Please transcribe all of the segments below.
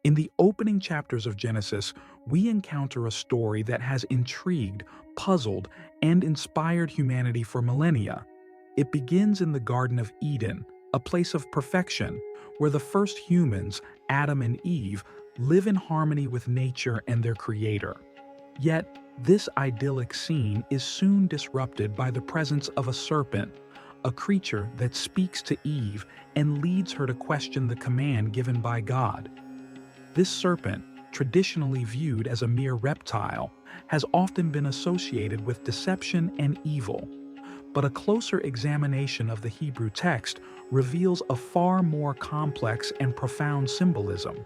In the opening chapters of Genesis, we encounter a story that has intrigued, puzzled, and inspired humanity for millennia. It begins in the Garden of Eden, a place of perfection, where the first humans, Adam and Eve, live in harmony with nature and their creator. Yet, this idyllic scene is soon disrupted by the presence of a serpent, a creature that speaks to Eve and leads her to question the command given by God. This serpent, traditionally viewed as a mere reptile, has often been associated with deception and evil. But a closer examination of the Hebrew text reveals a far more complex and profound symbolism.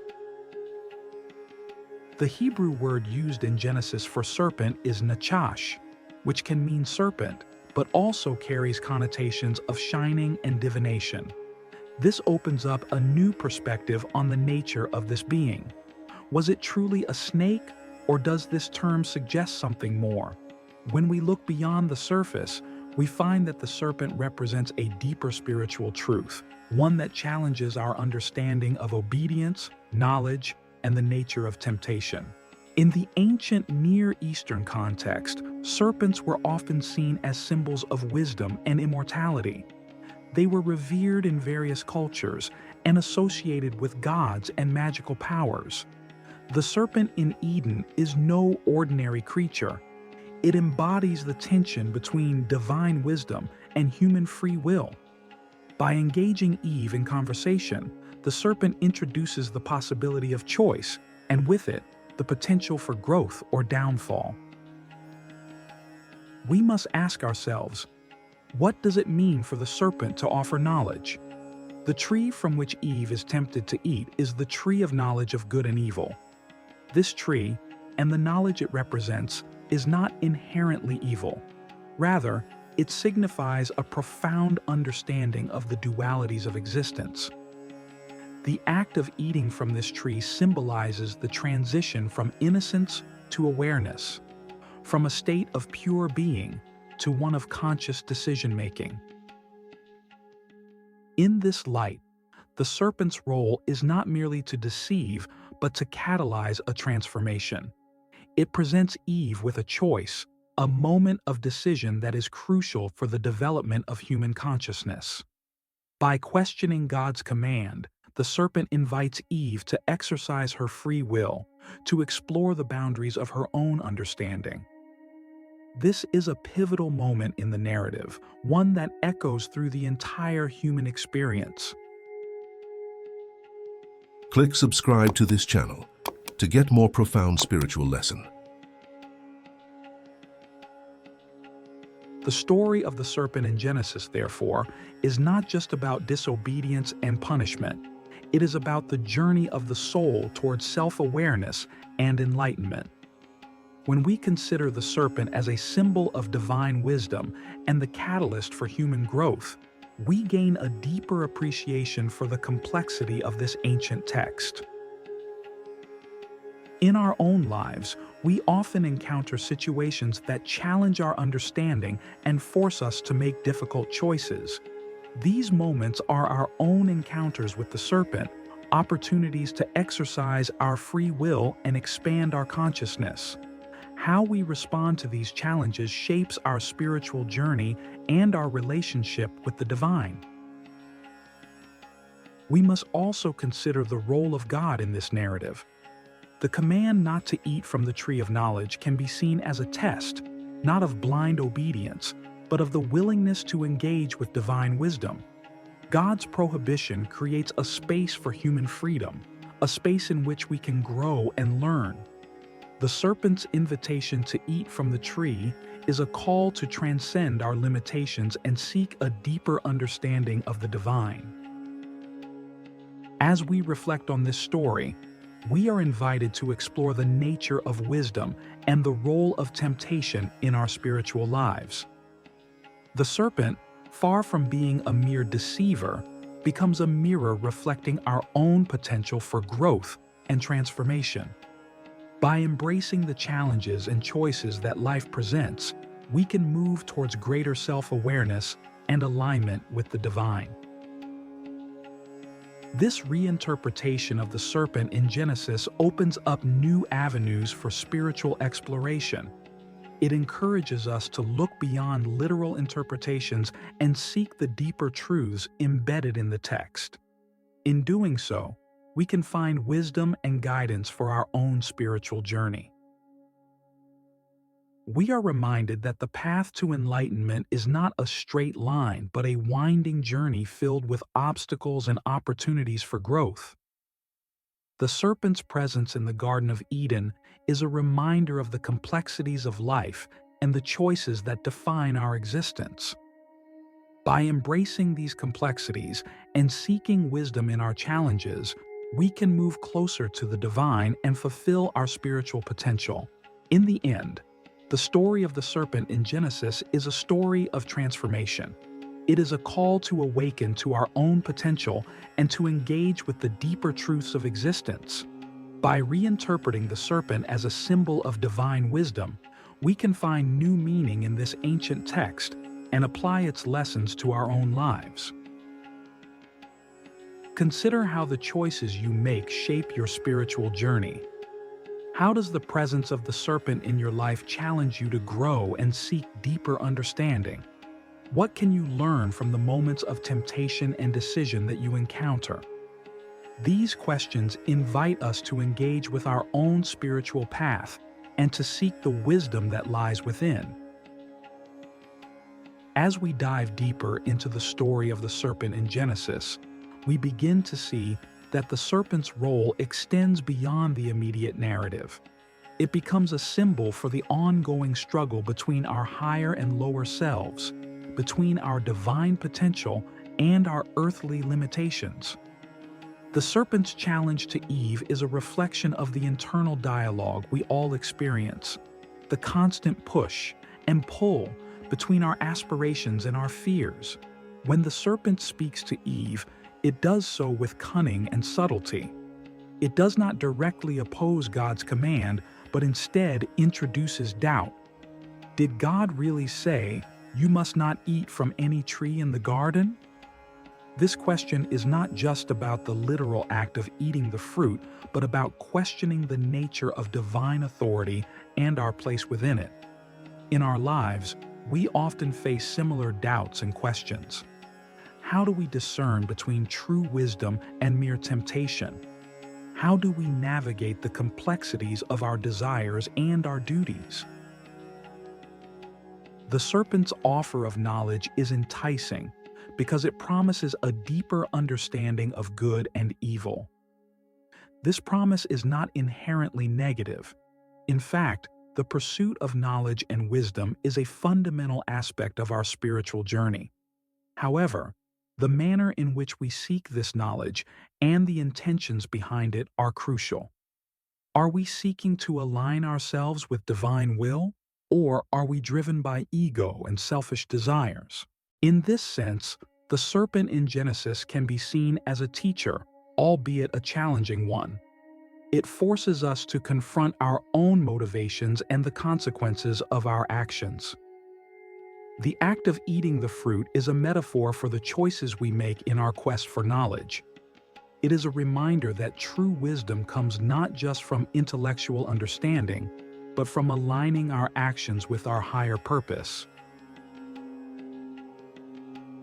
The Hebrew word used in Genesis for serpent is nachash, which can mean serpent, but also carries connotations of shining and divination. This opens up a new perspective on the nature of this being. Was it truly a snake, or does this term suggest something more? When we look beyond the surface, we find that the serpent represents a deeper spiritual truth, one that challenges our understanding of obedience, knowledge, and the nature of temptation. In the ancient Near Eastern context, serpents were often seen as symbols of wisdom and immortality. They were revered in various cultures and associated with gods and magical powers. The serpent in Eden is no ordinary creature. It embodies the tension between divine wisdom and human free will. By engaging Eve in conversation, the serpent introduces the possibility of choice, and with it, the potential for growth or downfall. We must ask ourselves, what does it mean for the serpent to offer knowledge? The tree from which Eve is tempted to eat is the tree of knowledge of good and evil. This tree, and the knowledge it represents, is not inherently evil. Rather, it signifies a profound understanding of the dualities of existence. The act of eating from this tree symbolizes the transition from innocence to awareness, from a state of pure being to one of conscious decision-making. In this light, the serpent's role is not merely to deceive, but to catalyze a transformation. It presents Eve with a choice, a moment of decision that is crucial for the development of human consciousness. By questioning God's command, the serpent invites Eve to exercise her free will, to explore the boundaries of her own understanding. This is a pivotal moment in the narrative, one that echoes through the entire human experience. Click subscribe to this channel to get more profound spiritual lesson. The story of the serpent in Genesis, therefore, is not just about disobedience and punishment. It is about the journey of the soul towards self-awareness and enlightenment. When we consider the serpent as a symbol of divine wisdom and the catalyst for human growth, we gain a deeper appreciation for the complexity of this ancient text. In our own lives, we often encounter situations that challenge our understanding and force us to make difficult choices. These moments are our own encounters with the serpent, opportunities to exercise our free will and expand our consciousness. How we respond to these challenges shapes our spiritual journey and our relationship with the divine. We must also consider the role of God in this narrative. The command not to eat from the tree of knowledge can be seen as a test, not of blind obedience, but of the willingness to engage with divine wisdom. God's prohibition creates a space for human freedom, a space in which we can grow and learn. The serpent's invitation to eat from the tree is a call to transcend our limitations and seek a deeper understanding of the divine. As we reflect on this story, we are invited to explore the nature of wisdom and the role of temptation in our spiritual lives. The serpent, far from being a mere deceiver, becomes a mirror reflecting our own potential for growth and transformation. By embracing the challenges and choices that life presents, we can move towards greater self-awareness and alignment with the divine. This reinterpretation of the serpent in Genesis opens up new avenues for spiritual exploration. It encourages us to look beyond literal interpretations and seek the deeper truths embedded in the text. In doing so, we can find wisdom and guidance for our own spiritual journey. We are reminded that the path to enlightenment is not a straight line, but a winding journey filled with obstacles and opportunities for growth. The serpent's presence in the Garden of Eden is a reminder of the complexities of life and the choices that define our existence. By embracing these complexities and seeking wisdom in our challenges, we can move closer to the divine and fulfill our spiritual potential. In the end, the story of the serpent in Genesis is a story of transformation. It is a call to awaken to our own potential and to engage with the deeper truths of existence. By reinterpreting the serpent as a symbol of divine wisdom, we can find new meaning in this ancient text and apply its lessons to our own lives. Consider how the choices you make shape your spiritual journey. How does the presence of the serpent in your life challenge you to grow and seek deeper understanding? What can you learn from the moments of temptation and decision that you encounter? These questions invite us to engage with our own spiritual path and to seek the wisdom that lies within. As we dive deeper into the story of the serpent in Genesis, we begin to see that the serpent's role extends beyond the immediate narrative. It becomes a symbol for the ongoing struggle between our higher and lower selves, between our divine potential and our earthly limitations. The serpent's challenge to Eve is a reflection of the internal dialogue we all experience, the constant push and pull between our aspirations and our fears. When the serpent speaks to Eve, it does so with cunning and subtlety. It does not directly oppose God's command, but instead introduces doubt. Did God really say, "You must not eat from any tree in the garden"? This question is not just about the literal act of eating the fruit, but about questioning the nature of divine authority and our place within it. In our lives, we often face similar doubts and questions. How do we discern between true wisdom and mere temptation? How do we navigate the complexities of our desires and our duties? The serpent's offer of knowledge is enticing because it promises a deeper understanding of good and evil. This promise is not inherently negative. In fact, the pursuit of knowledge and wisdom is a fundamental aspect of our spiritual journey. However, the manner in which we seek this knowledge and the intentions behind it are crucial. Are we seeking to align ourselves with divine will, or are we driven by ego and selfish desires? In this sense, the serpent in Genesis can be seen as a teacher, albeit a challenging one. It forces us to confront our own motivations and the consequences of our actions. The act of eating the fruit is a metaphor for the choices we make in our quest for knowledge. It is a reminder that true wisdom comes not just from intellectual understanding, but from aligning our actions with our higher purpose.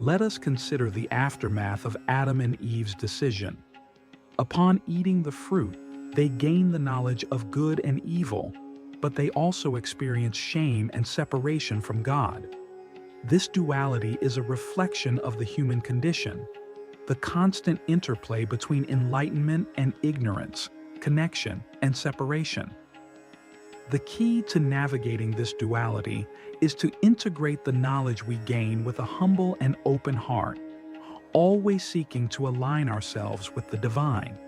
Let us consider the aftermath of Adam and Eve's decision. Upon eating the fruit, they gain the knowledge of good and evil, but they also experience shame and separation from God. This duality is a reflection of the human condition, the constant interplay between enlightenment and ignorance, connection and separation. The key to navigating this duality is to integrate the knowledge we gain with a humble and open heart, always seeking to align ourselves with the divine.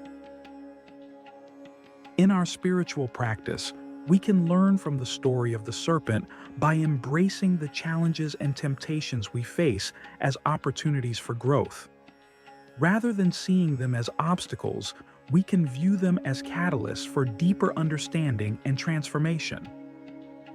In our spiritual practice, we can learn from the story of the serpent by embracing the challenges and temptations we face as opportunities for growth. Rather than seeing them as obstacles, we can view them as catalysts for deeper understanding and transformation.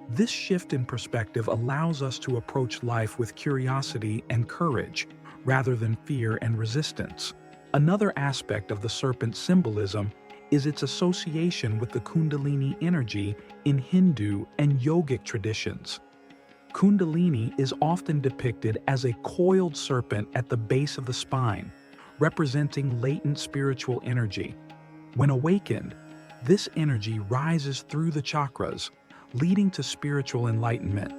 This shift in perspective allows us to approach life with curiosity and courage, rather than fear and resistance. Another aspect of the serpent symbolism is its association with the Kundalini energy in Hindu and yogic traditions. Kundalini is often depicted as a coiled serpent at the base of the spine, representing latent spiritual energy. When awakened, this energy rises through the chakras, leading to spiritual enlightenment.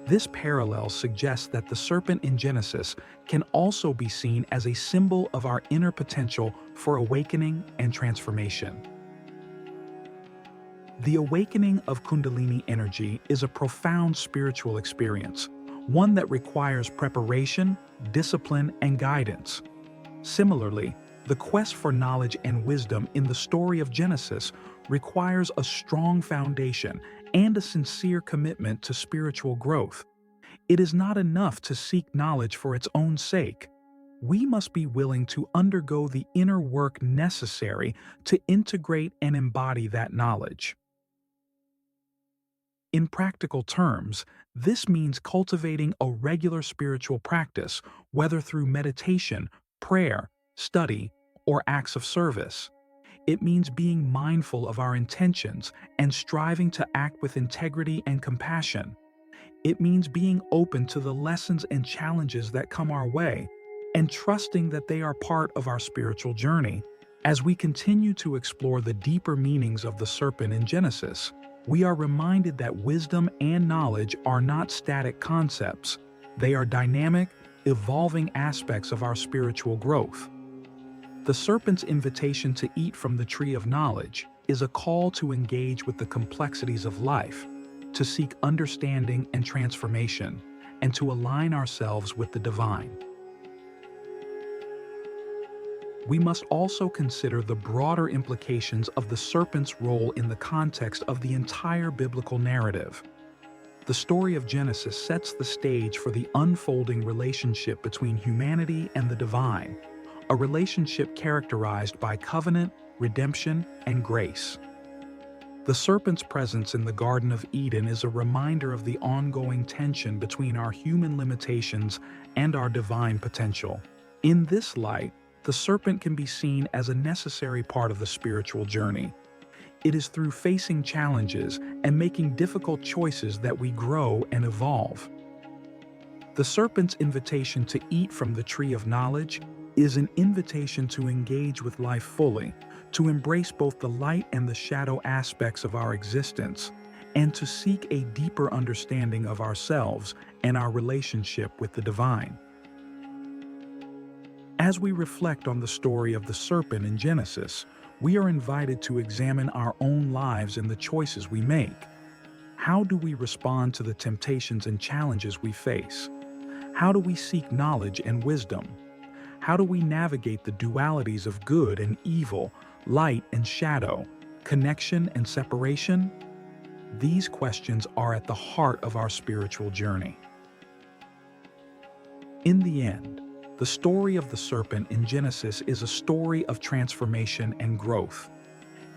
This parallel suggests that the serpent in Genesis can also be seen as a symbol of our inner potential for awakening and transformation. The awakening of Kundalini energy is a profound spiritual experience, one that requires preparation, discipline, and guidance. Similarly, the quest for knowledge and wisdom in the story of Genesis requires a strong foundation and a sincere commitment to spiritual growth. It is not enough to seek knowledge for its own sake. We must be willing to undergo the inner work necessary to integrate and embody that knowledge. In practical terms, this means cultivating a regular spiritual practice, whether through meditation, prayer, study, or acts of service. It means being mindful of our intentions and striving to act with integrity and compassion. It means being open to the lessons and challenges that come our way and trusting that they are part of our spiritual journey. As we continue to explore the deeper meanings of the serpent in Genesis, we are reminded that wisdom and knowledge are not static concepts. They are dynamic, evolving aspects of our spiritual growth. The serpent's invitation to eat from the tree of knowledge is a call to engage with the complexities of life, to seek understanding and transformation, and to align ourselves with the divine. We must also consider the broader implications of the serpent's role in the context of the entire biblical narrative. The story of Genesis sets the stage for the unfolding relationship between humanity and the divine, a relationship characterized by covenant, redemption, and grace. The serpent's presence in the Garden of Eden is a reminder of the ongoing tension between our human limitations and our divine potential. In this light, the serpent can be seen as a necessary part of the spiritual journey. It is through facing challenges and making difficult choices that we grow and evolve. The serpent's invitation to eat from the tree of knowledge is an invitation to engage with life fully, to embrace both the light and the shadow aspects of our existence, and to seek a deeper understanding of ourselves and our relationship with the divine. As we reflect on the story of the serpent in Genesis, we are invited to examine our own lives and the choices we make. How do we respond to the temptations and challenges we face? How do we seek knowledge and wisdom? How do we navigate the dualities of good and evil, light and shadow, connection and separation? These questions are at the heart of our spiritual journey. In the end, the story of the serpent in Genesis is a story of transformation and growth.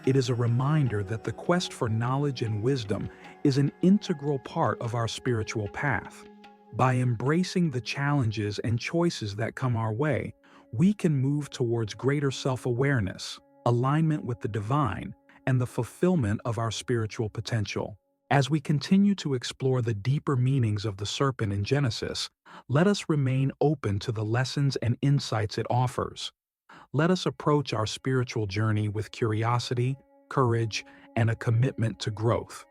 It is a reminder that the quest for knowledge and wisdom is an integral part of our spiritual path. By embracing the challenges and choices that come our way, we can move towards greater self-awareness, alignment with the divine, and the fulfillment of our spiritual potential. As we continue to explore the deeper meanings of the serpent in Genesis, let us remain open to the lessons and insights it offers. Let us approach our spiritual journey with curiosity, courage, and a commitment to growth.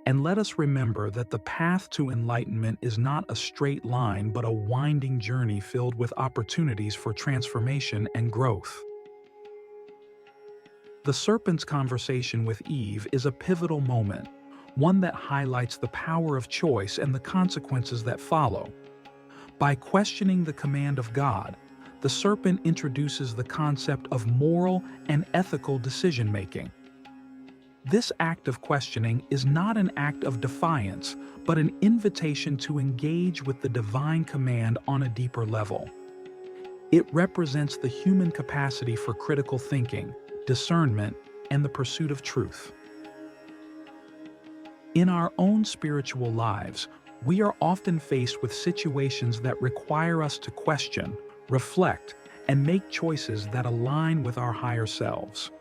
And let us remember that the path to enlightenment is not a straight line but a winding journey filled with opportunities for transformation and growth. The serpent's conversation with Eve is a pivotal moment, one that highlights the power of choice and the consequences that follow. By questioning the command of God, the serpent introduces the concept of moral and ethical decision-making. This act of questioning is not an act of defiance, but an invitation to engage with the divine command on a deeper level. It represents the human capacity for critical thinking, discernment, and the pursuit of truth. In our own spiritual lives, we are often faced with situations that require us to question, reflect, and make choices that align with our higher selves.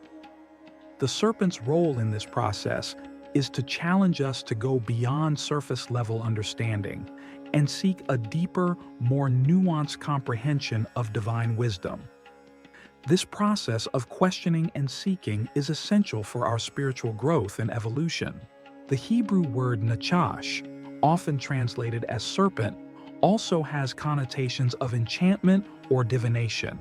The serpent's role in this process is to challenge us to go beyond surface-level understanding and seek a deeper, more nuanced comprehension of divine wisdom. This process of questioning and seeking is essential for our spiritual growth and evolution. The Hebrew word nachash, often translated as serpent, also has connotations of enchantment or divination.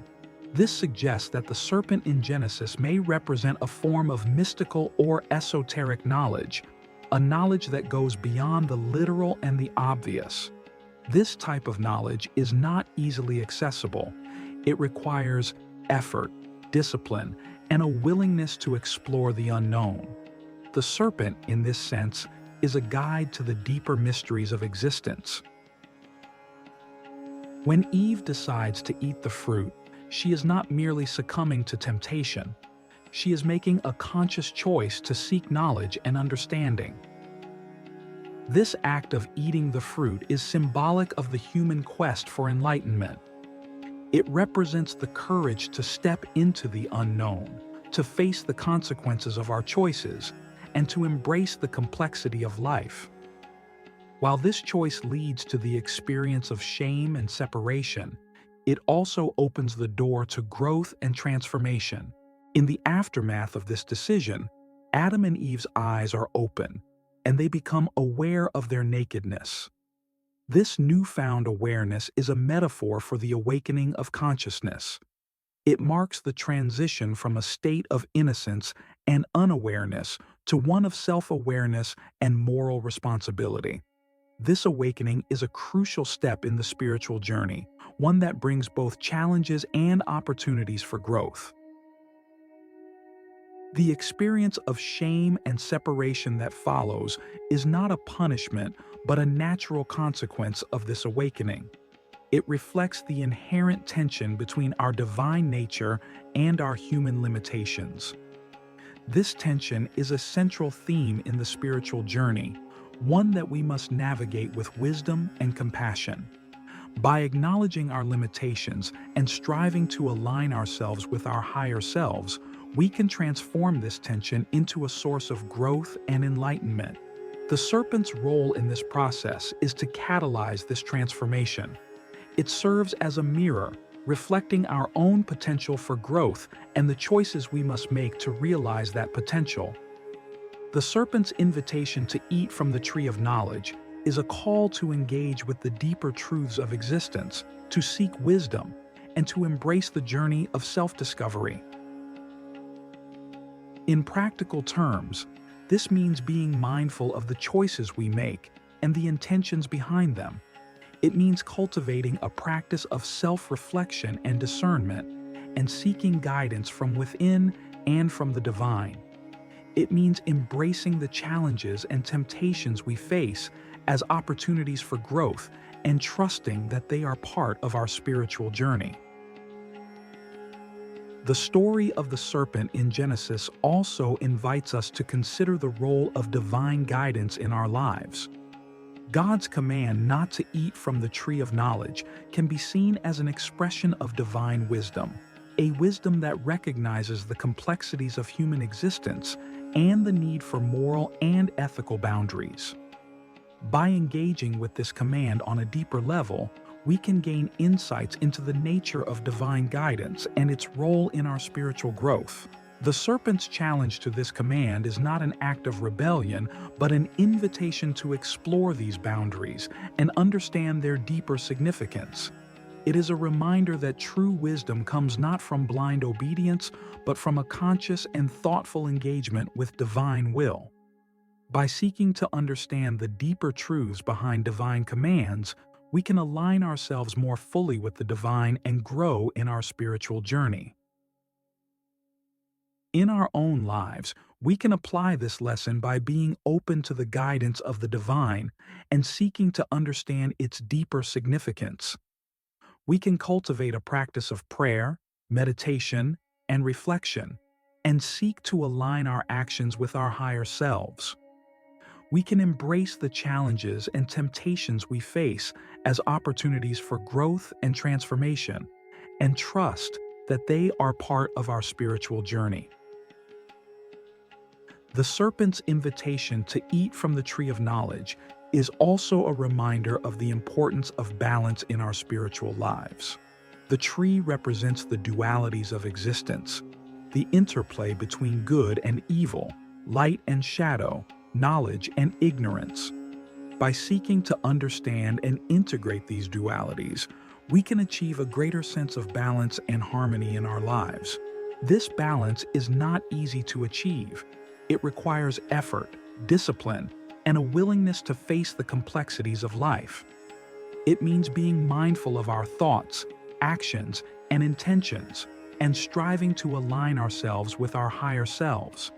This suggests that the serpent in Genesis may represent a form of mystical or esoteric knowledge, a knowledge that goes beyond the literal and the obvious. This type of knowledge is not easily accessible. It requires effort, discipline, and a willingness to explore the unknown. The serpent, in this sense, is a guide to the deeper mysteries of existence. When Eve decides to eat the fruit, she is not merely succumbing to temptation. She is making a conscious choice to seek knowledge and understanding. This act of eating the fruit is symbolic of the human quest for enlightenment. It represents the courage to step into the unknown, to face the consequences of our choices, and to embrace the complexity of life. While this choice leads to the experience of shame and separation, it also opens the door to growth and transformation. In the aftermath of this decision, Adam and Eve's eyes are open, and they become aware of their nakedness. This newfound awareness is a metaphor for the awakening of consciousness. It marks the transition from a state of innocence and unawareness to one of self-awareness and moral responsibility. This awakening is a crucial step in the spiritual journey, one that brings both challenges and opportunities for growth. The experience of shame and separation that follows is not a punishment, but a natural consequence of this awakening. It reflects the inherent tension between our divine nature and our human limitations. This tension is a central theme in the spiritual journey, one that we must navigate with wisdom and compassion. By acknowledging our limitations and striving to align ourselves with our higher selves, we can transform this tension into a source of growth and enlightenment. The serpent's role in this process is to catalyze this transformation. It serves as a mirror, reflecting our own potential for growth and the choices we must make to realize that potential. The serpent's invitation to eat from the tree of knowledge is a call to engage with the deeper truths of existence, to seek wisdom, and to embrace the journey of self-discovery. In practical terms, this means being mindful of the choices we make and the intentions behind them. It means cultivating a practice of self-reflection and discernment, and seeking guidance from within and from the divine. It means embracing the challenges and temptations we face as opportunities for growth and trusting that they are part of our spiritual journey. The story of the serpent in Genesis also invites us to consider the role of divine guidance in our lives. God's command not to eat from the tree of knowledge can be seen as an expression of divine wisdom, a wisdom that recognizes the complexities of human existence and the need for moral and ethical boundaries. By engaging with this command on a deeper level, we can gain insights into the nature of divine guidance and its role in our spiritual growth. The serpent's challenge to this command is not an act of rebellion, but an invitation to explore these boundaries and understand their deeper significance. It is a reminder that true wisdom comes not from blind obedience, but from a conscious and thoughtful engagement with divine will. By seeking to understand the deeper truths behind divine commands, we can align ourselves more fully with the divine and grow in our spiritual journey. In our own lives, we can apply this lesson by being open to the guidance of the divine and seeking to understand its deeper significance. We can cultivate a practice of prayer, meditation, and reflection, and seek to align our actions with our higher selves. We can embrace the challenges and temptations we face as opportunities for growth and transformation, and trust that they are part of our spiritual journey. The serpent's invitation to eat from the tree of knowledge is also a reminder of the importance of balance in our spiritual lives. The tree represents the dualities of existence, the interplay between good and evil, light and shadow, knowledge and ignorance. By seeking to understand and integrate these dualities, we can achieve a greater sense of balance and harmony in our lives. This balance is not easy to achieve. It requires effort, discipline, and a willingness to face the complexities of life. It means being mindful of our thoughts, actions, and intentions, and striving to align ourselves with our higher selves.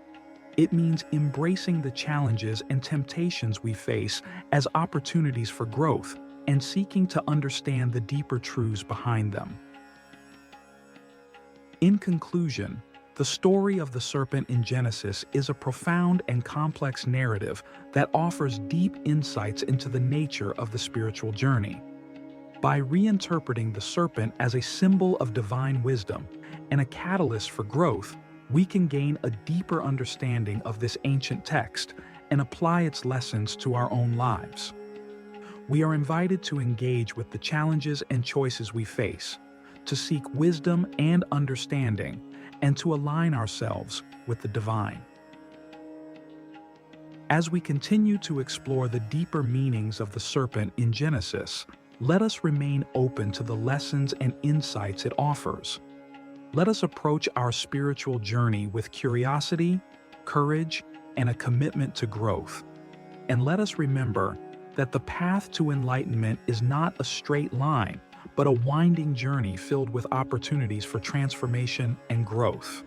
It means embracing the challenges and temptations we face as opportunities for growth and seeking to understand the deeper truths behind them. In conclusion, the story of the serpent in Genesis is a profound and complex narrative that offers deep insights into the nature of the spiritual journey. By reinterpreting the serpent as a symbol of divine wisdom and a catalyst for growth, we can gain a deeper understanding of this ancient text and apply its lessons to our own lives. We are invited to engage with the challenges and choices we face, to seek wisdom and understanding, and to align ourselves with the divine. As we continue to explore the deeper meanings of the serpent in Genesis, let us remain open to the lessons and insights it offers. Let us approach our spiritual journey with curiosity, courage, and a commitment to growth. And let us remember that the path to enlightenment is not a straight line, but a winding journey filled with opportunities for transformation and growth.